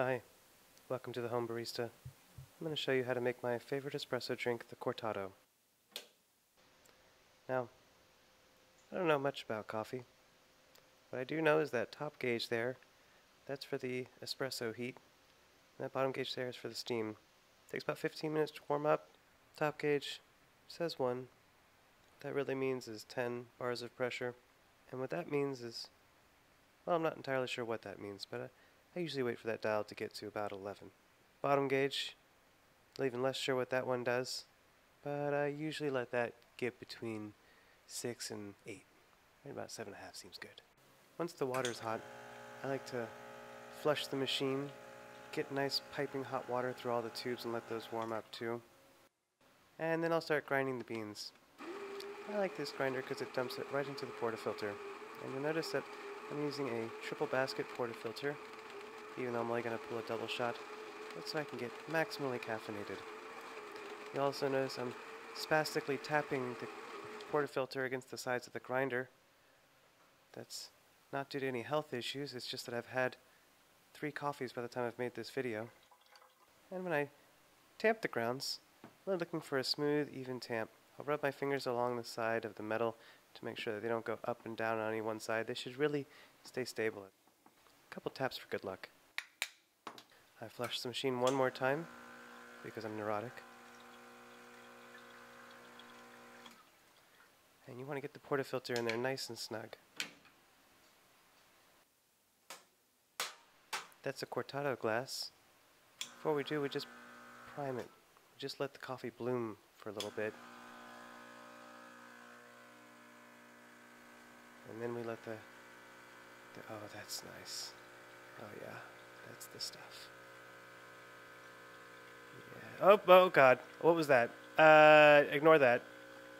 Hi, welcome to the Home Barista. I'm going to show you how to make my favorite espresso drink, the Cortado. Now, I don't know much about coffee. What I do know is that top gauge there, that's for the espresso heat, and that bottom gauge there is for the steam. It takes about 15 minutes to warm up. Top gauge says 1. What that really means is 10 bars of pressure. And what that means is, well, I'm not entirely sure what that means, but I usually wait for that dial to get to about 11. Bottom gauge, I'm even less sure what that one does, but I usually let that get between 6 and 8. Right about 7.5 seems good. Once the water's hot, I like to flush the machine, get nice piping hot water through all the tubes and let those warm up too. And then I'll start grinding the beans. I like this grinder because it dumps it right into the portafilter. And you'll notice that I'm using a triple basket portafilter, even though I'm only going to pull a double shot. That's so I can get maximally caffeinated. You'll also notice I'm spastically tapping the portafilter against the sides of the grinder. That's not due to any health issues, it's just that I've had 3 coffees by the time I've made this video. And when I tamp the grounds, I'm really looking for a smooth, even tamp. I'll rub my fingers along the side of the metal to make sure that they don't go up and down on any one side. They should really stay stable. A couple taps for good luck. I flush the machine one more time because I'm neurotic. And you want to get the portafilter in there nice and snug. That's a Cortado glass. Before we do, we just prime it. We just let the coffee bloom for a little bit. And then we let the oh, that's nice. Oh yeah, that's the stuff. Yeah. Oh God, what was that? Ignore that.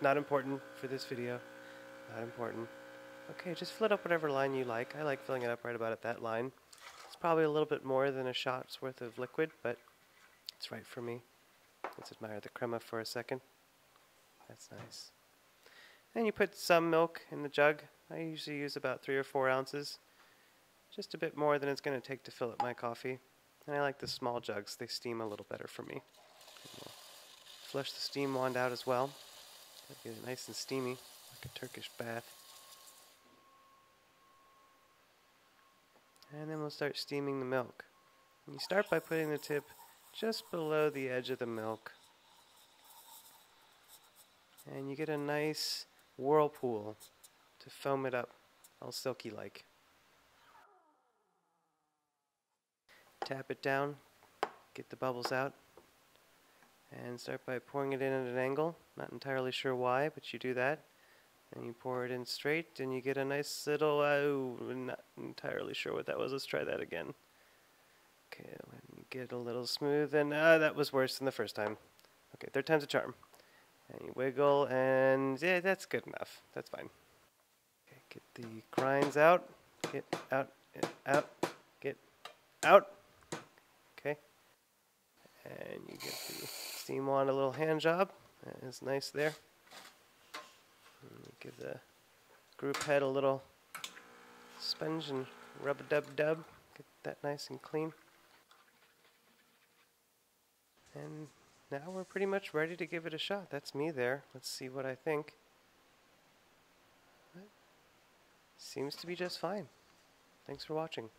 Not important for this video. Not important. Okay, just fill it up whatever line you like. I like filling it up right about at that line. It's probably a little bit more than a shot's worth of liquid, but it's right for me. Let's admire the crema for a second. That's nice. And you put some milk in the jug. I usually use about 3 or 4 ounces. Just a bit more than it's going to take to fill up my coffee. And I like the small jugs. They steam a little better for me. We'll flush the steam wand out as well. Get it nice and steamy, like a Turkish bath. And then we'll start steaming the milk. And you start by putting the tip just below the edge of the milk. And you get a nice whirlpool to foam it up, all silky-like. Tap it down, get the bubbles out, and start by pouring it in at an angle. Not entirely sure why, but you do that. And you pour it in straight, and you get a nice little, not entirely sure what that was. Let's try that again. Okay, when you get a little smooth, and that was worse than the first time. Okay, 3rd time's a charm. And you wiggle, and yeah, that's good enough. That's fine. Okay, get the grinds out. Get out, get out, get out. Okay. And you give the steam wand a little hand job. That is nice there. And you give the group head a little sponge and rub-a-dub-dub. Get that nice and clean. And now we're pretty much ready to give it a shot. That's me there. Let's see what I think. Seems to be just fine. Thanks for watching.